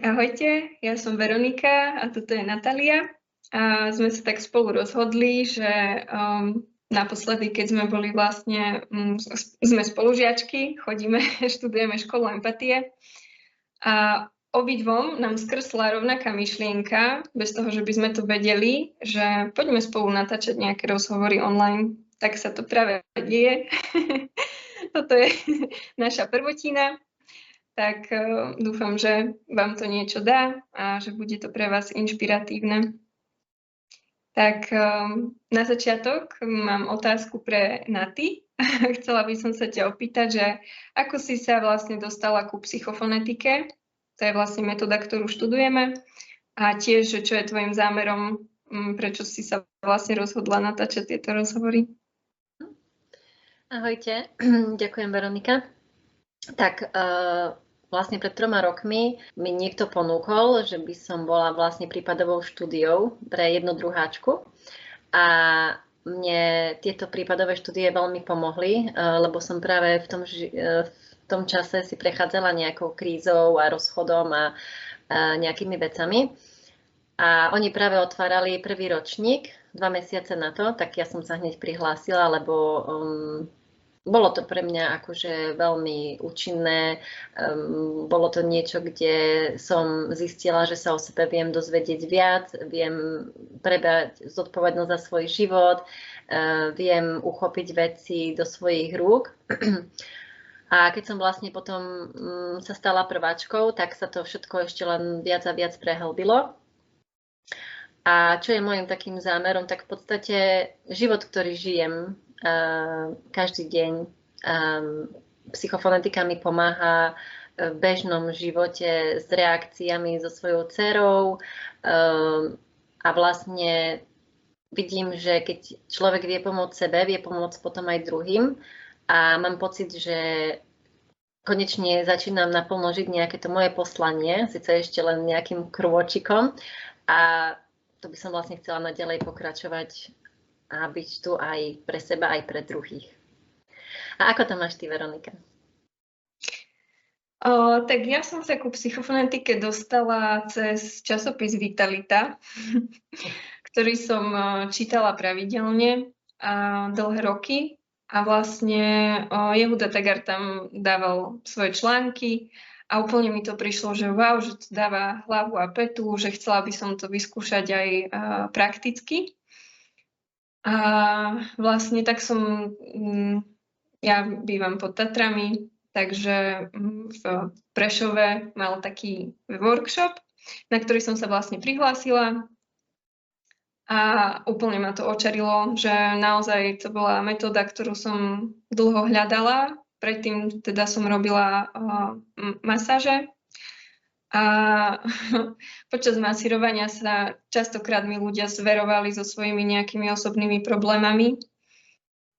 Ahojte, ja som Veronika a toto je Natália. A sme sa tak spolu rozhodli, že naposledy, keď sme boli vlastne, sme spolužiačky, chodíme, študujeme školu empatie a obidvom nám skrsla rovnaká myšlienka, bez toho, že by sme to vedeli, že poďme spolu natáčať nejaké rozhovory online. Tak sa to práve deje. Toto je naša prvotina. Tak dúfam, že vám to niečo dá a že bude to pre vás inšpiratívne. Tak na začiatok mám otázku pre Naty. Chcela by som sa ťa opýtať, že ako si sa vlastne dostala ku psychofonetike, to je vlastne metóda, ktorú študujeme, a tiež, že čo je tvojim zámerom, prečo si sa vlastne rozhodla natáčať tieto rozhovory. Ahojte, ďakujem Veronika. Tak vlastne pred 3 rokmi mi niekto ponúkol, že by som bola vlastne prípadovou štúdiou pre jednu druháčku a mne tieto prípadové štúdie veľmi pomohli, lebo som práve v tom čase si prechádzala nejakou krízou a rozchodom a nejakými vecami. A oni práve otvárali prvý ročník 2 mesiace na to, tak ja som sa hneď prihlásila, lebo bolo to pre mňa akože veľmi účinné. Bolo to niečo, kde som zistila, že sa o sebe viem dozvedieť viac, viem prebrať zodpovednosť za svoj život, viem uchopiť veci do svojich rúk. A keď som vlastne potom sa stala prváčkou, tak sa to všetko ešte len viac a viac prehlbilo. A čo je môjim takým zámerom, tak v podstate život, ktorý žijem každý deň, psychofonetika mi pomáha v bežnom živote s reakciami so svojou dcerou a vlastne vidím, že keď človek vie pomôcť sebe, vie pomôcť potom aj druhým. A mám pocit, že konečne začínam naplno žiť nejaké to moje poslanie, síce ešte len nejakým krôčikom. A to by som vlastne chcela naďalej pokračovať a byť tu aj pre seba, aj pre druhých. A ako to máš ty, Veronika? Tak ja som sa ku psychofonetike dostala cez časopis Vitalita, ktorý som čítala pravidelne dlhé roky. A vlastne Jehuda Tagar tam dával svoje články a úplne mi to prišlo, že wow, že to dáva hlavu a petu, že chcela by som to vyskúšať aj prakticky. A vlastne tak ja bývam pod Tatrami, takže v Prešove mal taký workshop, na ktorý som sa vlastne prihlásila. A úplne ma to očarilo, že naozaj to bola metóda, ktorú som dlho hľadala. Predtým teda som robila masáže. A počas masírovania sa častokrát mi ľudia zverovali so svojimi nejakými osobnými problémami.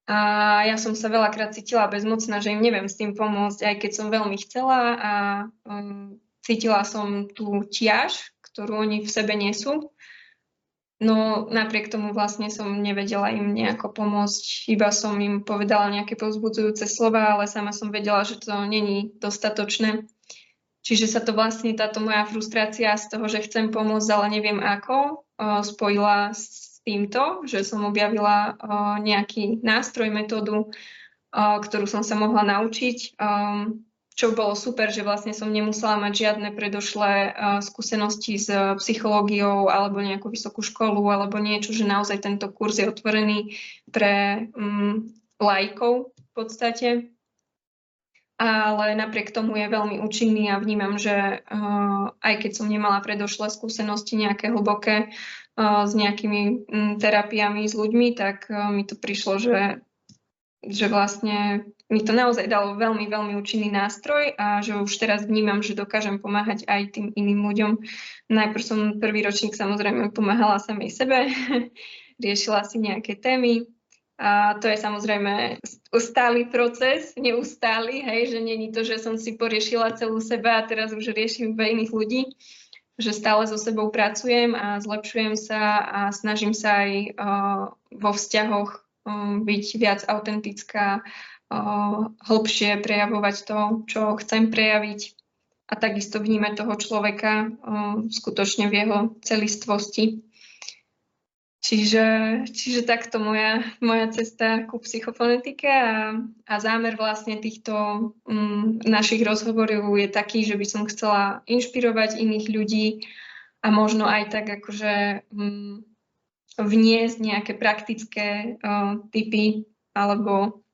A ja som sa veľakrát cítila bezmocná, že im neviem s tým pomôcť, aj keď som veľmi chcela a cítila som tú ťaž, ktorú oni v sebe nesú. No napriek tomu vlastne som nevedela im nejako pomôcť, iba som im povedala nejaké povzbudzujúce slova, ale sama som vedela, že to není dostatočné. Čiže sa to vlastne táto moja frustrácia z toho, že chcem pomôcť, ale neviem ako, spojila s týmto, že som objavila nejaký nástroj, metódu, ktorú som sa mohla naučiť. Čo bolo super, že vlastne som nemusela mať žiadne predošlé skúsenosti s psychológiou alebo nejakú vysokú školu alebo niečo, že naozaj tento kurz je otvorený pre laikov v podstate. Ale napriek tomu je veľmi účinný a vnímam, že aj keď som nemala predošlé skúsenosti nejaké hlboké s nejakými terapiami s ľuďmi, tak mi to prišlo, že vlastne mi to naozaj dalo veľmi, veľmi účinný nástroj a že už teraz vnímam, že dokážem pomáhať aj tým iným ľuďom. Najprv som prvý ročník samozrejme pomáhala samej sebe, riešila si nejaké témy a to je samozrejme stály proces, neustály, hej, že není to, že som si poriešila celú seba a teraz už riešim iba iných ľudí, že stále so sebou pracujem a zlepšujem sa a snažím sa aj vo vzťahoch byť viac autentická, hlbšie prejavovať to, čo chcem prejaviť a takisto vnímať toho človeka skutočne v jeho celistvosti. Čiže takto moja cesta ku psychofonetike a zámer vlastne týchto našich rozhovorov je taký, že by som chcela inšpirovať iných ľudí a možno aj tak akože vniesť nejaké praktické tipy alebo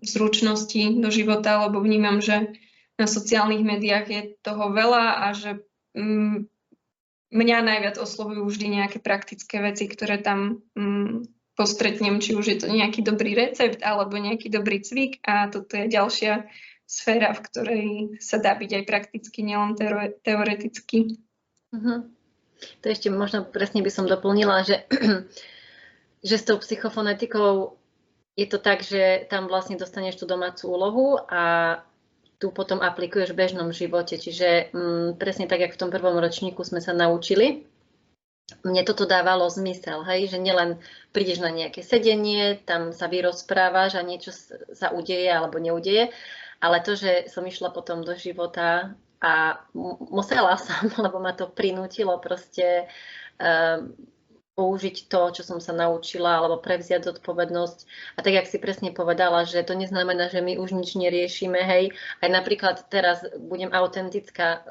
zručnosti do života, lebo vnímam, že na sociálnych médiách je toho veľa a že mňa najviac oslovujú vždy nejaké praktické veci, ktoré tam postretnem, či už je to nejaký dobrý recept alebo nejaký dobrý cvik a toto je ďalšia sféra, v ktorej sa dá byť aj prakticky, nielen teoreticky. To ešte možno presne by som doplnila, že s tou psychofonetikou je to tak, že tam vlastne dostaneš tú domácu úlohu a tu potom aplikuješ v bežnom živote. Čiže presne tak, jak v tom prvom ročníku sme sa naučili, mne toto dávalo zmysel, hej, že nielen prídeš na nejaké sedenie, tam sa vyrozprávaš a niečo sa udeje alebo neudeje, ale to, že som išla potom do života a musela som, lebo ma to prinútilo proste použiť to, čo som sa naučila, alebo prevziať zodpovednosť. A tak, jak si presne povedala, že to neznamená, že my už nič neriešime, hej. Aj napríklad teraz budem autentická,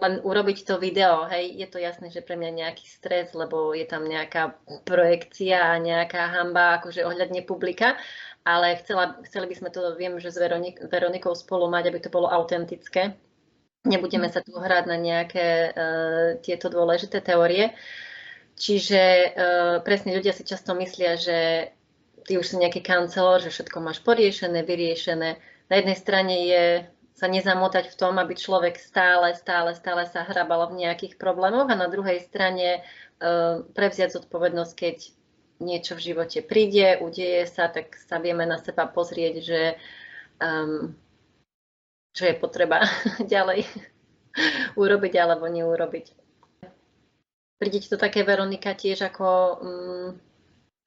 len urobiť to video, hej, je to jasné, že pre mňa nejaký stres, lebo je tam nejaká projekcia a nejaká hanba, akože ohľadne publika, ale chceli by sme to, viem, že s Veronikou spolu mať, aby to bolo autentické. Nebudeme sa tu hrať na nejaké tieto dôležité teórie. Čiže presne ľudia si často myslia, že ty už si nejaký kancelor, že všetko máš poriešené, vyriešené. Na jednej strane je sa nezamotať v tom, aby človek stále sa hrabal v nejakých problémoch a na druhej strane prevziať zodpovednosť, keď niečo v živote príde, udeje sa, tak sa vieme na seba pozrieť, že čo je potreba ďalej urobiť alebo neurobiť. Príde ti to také, Veronika, tiež ako,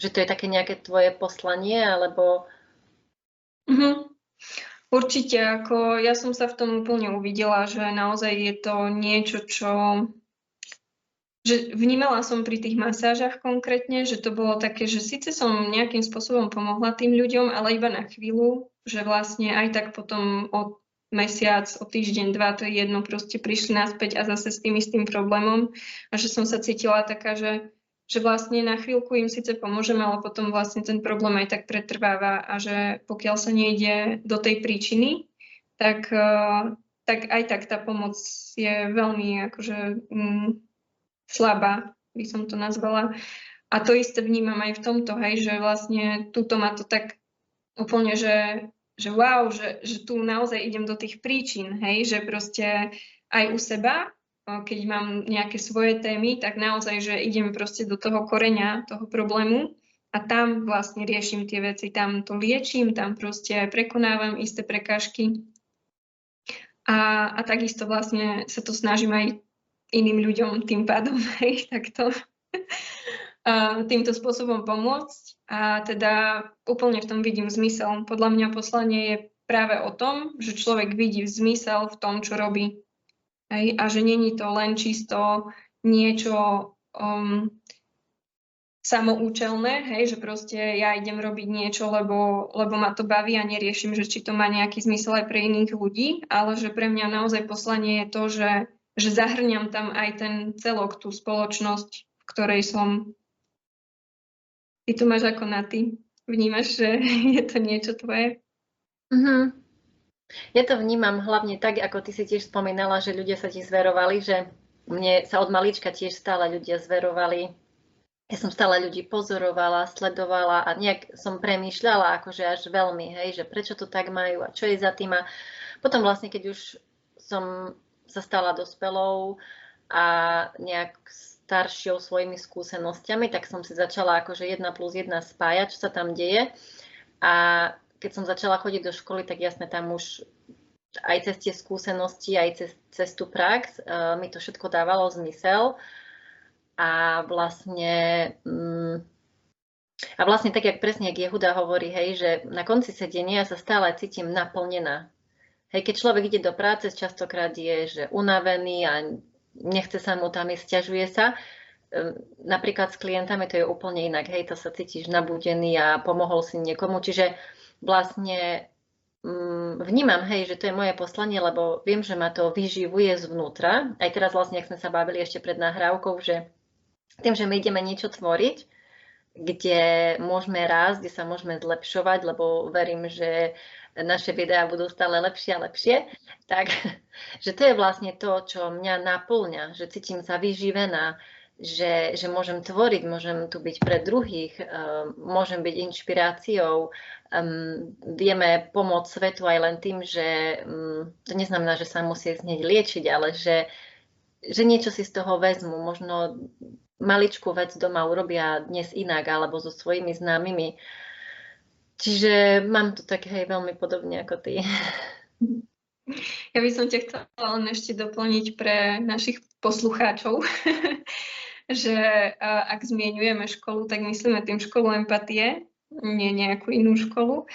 že to je také nejaké tvoje poslanie, alebo... Určite, ako ja som sa v tom úplne uvidela, že naozaj je to niečo, že vnímala som pri tých masážach konkrétne, že to bolo také, že síce som nejakým spôsobom pomohla tým ľuďom, ale iba na chvíľu, že vlastne aj tak potom od mesiac, o týždeň, dva, to je jedno, proste prišli naspäť a zase s tým istým problémom a že som sa cítila taká, že vlastne na chvíľku im síce pomôžem, ale potom vlastne ten problém aj tak pretrváva a že pokiaľ sa nejde do tej príčiny, tak aj tak tá pomoc je veľmi akože slabá, by som to nazvala. A to isté vnímam aj v tomto, hej, že vlastne túto ma to tak úplne, že wow, že tu naozaj idem do tých príčin, hej, že proste aj u seba, keď mám nejaké svoje témy, tak naozaj, že idem proste do toho koreňa toho problému a tam vlastne riešim tie veci, tam to liečím, tam proste prekonávam isté prekážky a takisto vlastne sa to snažím aj iným ľuďom tým pádom, hej, takto týmto spôsobom pomôcť a teda úplne v tom vidím zmysel. Podľa mňa poslanie je práve o tom, že človek vidí zmysel v tom, čo robí. Hej? A že není to len čisto niečo samoučelné, hej? Že proste ja idem robiť niečo, lebo ma to baví a neriešim, že či to má nejaký zmysel aj pre iných ľudí, ale že pre mňa naozaj poslanie je to, že zahrňam tam aj ten celok, tú spoločnosť, v ktorej som. Ty to máš ako na ty? Vnímaš, že je to niečo tvoje? Ja to vnímam hlavne tak, ako ty si tiež spomínala, že ľudia sa ti zverovali, že mne sa od malička tiež stále ľudia zverovali. Ja som stále ľudí pozorovala, sledovala a nejak som premýšľala akože až veľmi, hej, že prečo to tak majú a čo je za tým. A potom vlastne, keď už som sa stala dospelou a nejak staršou svojimi skúsenosťami, tak som si začala akože 1+1 spájať, čo sa tam deje. A keď som začala chodiť do školy, tak jasne tam už aj cez tie skúsenosti, aj cez tú prax mi to všetko dávalo zmysel. A vlastne tak, jak presne, jak Jehuda hovorí, hej, že na konci sedenia sa stále cítim naplnená. Hej, keď človek ide do práce, častokrát je, že unavený a nechce sa mu tam ísť, sťažuje sa. Napríklad s klientami to je úplne inak. Hej, to sa cítiš nabudený a pomohol si niekomu. Čiže vlastne vnímam, hej, že to je moje poslanie, lebo viem, že ma to vyživuje zvnútra. Aj teraz vlastne, ak sme sa bavili ešte pred nahrávkou, že tým, že my ideme niečo tvoriť, kde môžeme rásť, kde sa môžeme zlepšovať, lebo verím, že naše videá budú stále lepšie a lepšie, tak že to je vlastne to, čo mňa naplňa, že cítim sa vyživená, že môžem tvoriť, môžem tu byť pre druhých, môžem byť inšpiráciou, vieme pomôcť svetu aj len tým, že to neznamená, že sa musí hneď liečiť, ale že niečo si z toho vezmu, možno maličkú vec doma urobia dnes inak alebo so svojimi známymi. Čiže mám to tak hej, veľmi podobne ako ty. Ja by som ťa chcela len ešte doplniť pre našich poslucháčov, že ak zmieňujeme školu, tak myslíme tým školu empatie, nie nejakú inú školu.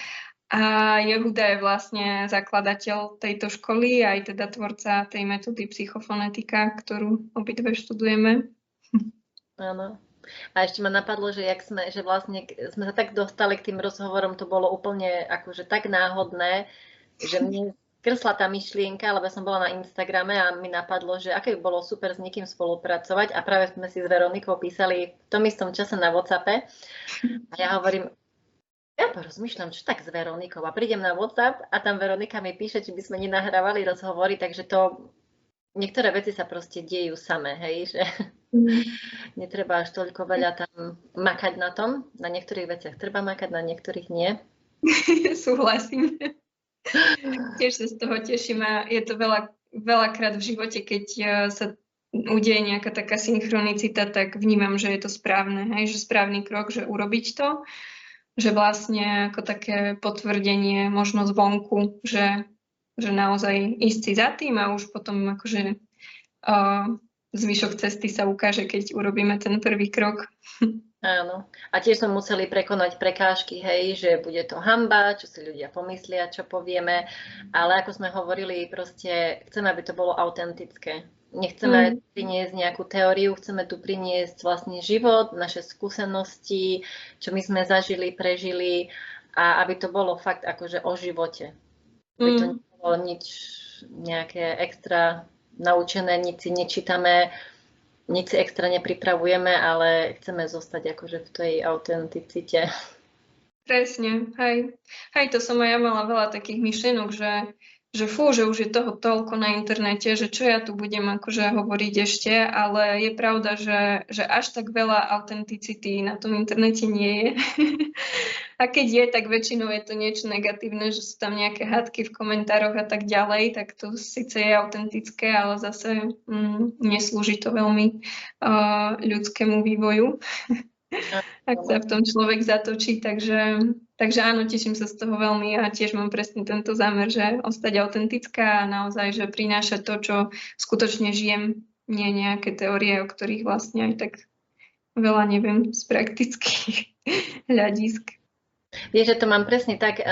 A Jehuda je vlastne zakladateľ tejto školy, aj teda tvorca tej metódy psychofonetika, ktorú obidve študujeme. Áno. A ešte ma napadlo, že že vlastne sme sa tak dostali k tým rozhovorom, to bolo úplne akože tak náhodné, že mne krsla tá myšlienka, lebo som bola na Instagrame a mi napadlo, že aké by bolo super s niekým spolupracovať a práve sme si s Veronikou písali v tom istom čase na WhatsAppe a ja hovorím, ja porozmýšľam, čo tak s Veronikou a prídem na WhatsApp a tam Veronika mi píše, či by sme nenahrávali rozhovory, takže to niektoré veci sa proste dejú samé, hej, že netreba až toľko veľa tam makať na tom. Na niektorých veciach treba makať, na niektorých nie. Súhlasím. Tiež sa z toho teším a je to veľakrát v živote, keď sa udeje nejaká taká synchronicita, tak vnímam, že je to správne, hej, že správny krok, že urobiť to, že vlastne ako také potvrdenie možno zvonku, že naozaj ísť si za tým a už potom akože zvyšok cesty sa ukáže, keď urobíme ten prvý krok. Áno. A tiež sme museli prekonať prekážky, hej, že bude to hanba, čo si ľudia pomyslia, čo povieme, ale ako sme hovorili, proste chceme, aby to bolo autentické. Nechceme priniesť nejakú teóriu, chceme tu priniesť vlastne život, naše skúsenosti, čo my sme zažili, prežili a aby to bolo fakt akože o živote. Aby to nebolo nič nejaké extra naučené, nič si nečítame, nič si extra nepripravujeme, ale chceme zostať akože v tej autenticite. Presne, hej. Hej, to som aj ja mala veľa takých myšlienok, že už je toho toľko na internete, že čo ja tu budem akože hovoriť ešte, ale je pravda, že až tak veľa autenticity na tom internete nie je. A keď je, tak väčšinou je to niečo negatívne, že sú tam nejaké hádky v komentároch a tak ďalej, tak to síce je autentické, ale zase neslúži to veľmi ľudskému vývoju. Ak sa v tom človek zatočí, takže áno, teším sa z toho veľmi a tiež mám presne tento zámer, že ostať autentická a naozaj, že prinášať to, čo skutočne žijem, nie nejaké teórie, o ktorých vlastne aj tak veľa neviem z praktických hľadisk. Vieš, že to mám presne tak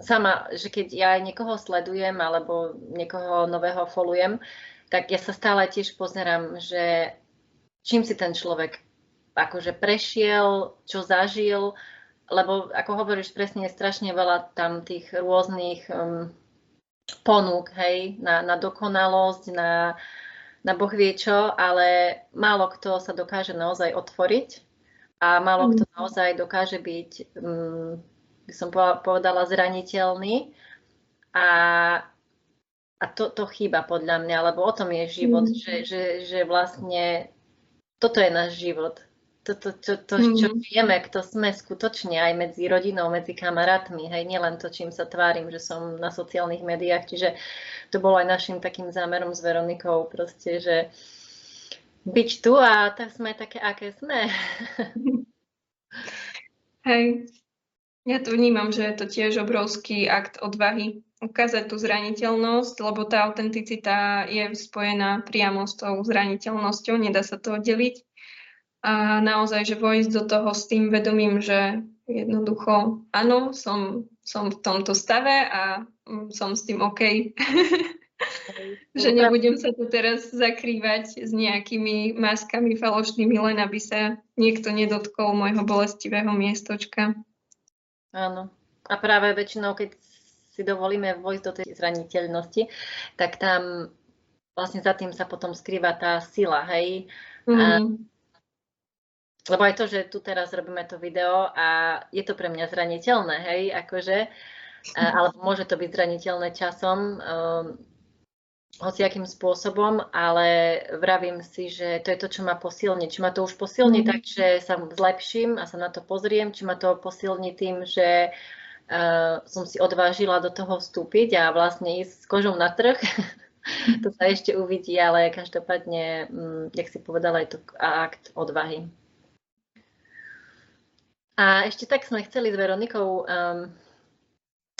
sama, že keď ja aj niekoho sledujem alebo niekoho nového followujem, tak ja sa stále tiež pozerám, že čím si ten človek akože prešiel, čo zažil, lebo ako hovoríš presne, je strašne veľa tam tých rôznych ponúk, hej, na dokonalosť, na Boh vie čo, ale málo kto sa dokáže naozaj otvoriť a málo kto naozaj dokáže byť, by som povedala, zraniteľný a to chýba podľa mňa, lebo o tom je život, že vlastne toto je náš život. Čo vieme, kto sme skutočne aj medzi rodinou, medzi kamarátmi, hej, nielen to, čím sa tvárim, že som na sociálnych médiách, čiže to bolo aj našim takým zámerom s Veronikou, proste, že byť tu a tak sme také, aké sme. Hej, ja to vnímam, že je to tiež obrovský akt odvahy ukázať tú zraniteľnosť, lebo tá autenticita je spojená priamo s tou zraniteľnosťou, nedá sa to oddeliť. A naozaj, že vojsť do toho s tým vedomím, že jednoducho, áno, som som v tomto stave a som s tým OK. Že Lebo nebudem sa tu teraz zakrývať s nejakými maskami falošnými, len aby sa niekto nedotkol môjho bolestivého miestočka. Áno. A práve väčšinou, keď si dovolíme vojsť do tej zraniteľnosti, tak tam vlastne za tým sa potom skrýva tá sila, hej. Lebo aj to, že tu teraz robíme to video a je to pre mňa zraniteľné, hej, akože, alebo môže to byť zraniteľné časom, hociakým spôsobom, ale vravím si, že to je to, čo ma posilní. Či ma to už posilní tak, že sa zlepším a sa na to pozriem, či ma to posilní tým, že som si odvážila do toho vstúpiť a vlastne ísť s kožou na trh. To sa ešte uvidí, ale každopádne, jak si povedala, je to akt odvahy. A ešte tak sme chceli s Veronikou,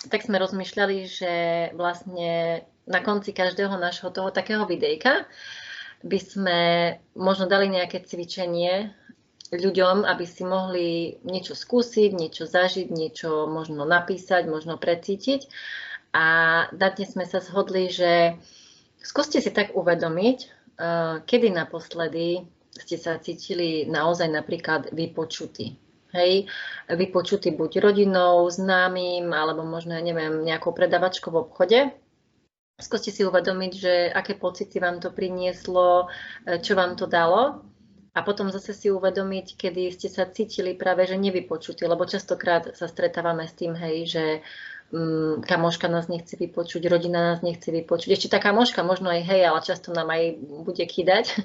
tak sme rozmýšľali, že vlastne na konci každého nášho toho takého videjka by sme možno dali nejaké cvičenie ľuďom, aby si mohli niečo skúsiť, niečo zažiť, niečo možno napísať, možno precítiť. A dnes sme sa zhodli, že skúste si tak uvedomiť, kedy naposledy ste sa cítili naozaj napríklad vypočutí. Hej, vypočutí buď rodinou, známym, alebo možno, ja neviem, nejakou predavačkou v obchode. Skúste si uvedomiť, že aké pocity vám to prinieslo, čo vám to dalo. A potom zase si uvedomiť, kedy ste sa cítili práve, že nevypočutí, lebo častokrát sa stretávame s tým, hej, že kamoška nás nechce vypočuť, rodina nás nechce vypočuť. Ešte tá kamoška možno aj hej, ale často nám aj bude kýdať.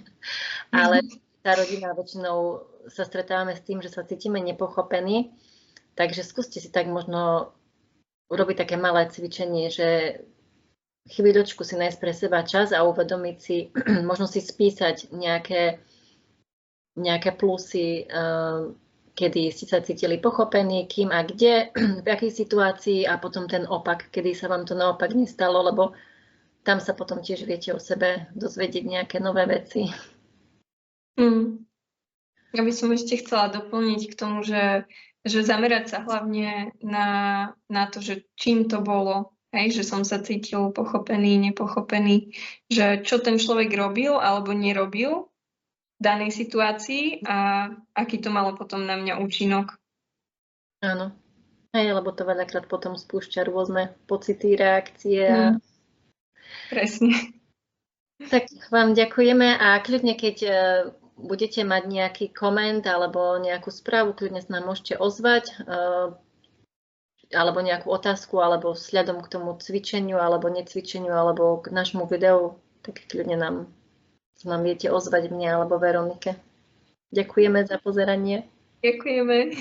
Ale tá rodina väčšinou sa stretávame s tým, že sa cítime nepochopení. Takže skúste si tak možno urobiť také malé cvičenie, že chvíľočku si nájsť pre seba čas a uvedomiť si, možno si spísať nejaké plusy, kedy ste sa cítili pochopení, kým a kde, v akej situácii a potom ten opak, kedy sa vám to naopak nestalo, lebo tam sa potom tiež viete o sebe dozvedieť nejaké nové veci. Ja by som ešte chcela doplniť k tomu, že zamerať sa hlavne na to, že čím to bolo. Hej, že som sa cítil pochopený, nepochopený, že čo ten človek robil alebo nerobil v danej situácii a aký to malo potom na mňa účinok. Áno. Hej, lebo to veľakrát potom spúšťa rôzne pocity, reakcie. Presne. Tak vám ďakujeme a kľudne, keď budete mať nejaký koment alebo nejakú správu, kľudne sa nám môžete ozvať. Alebo nejakú otázku, alebo vzhľadom k tomu cvičeniu, alebo necvičeniu, alebo k našmu videu, tak kľudne nám viete ozvať mne alebo Veronike. Ďakujeme za pozeranie. Ďakujeme.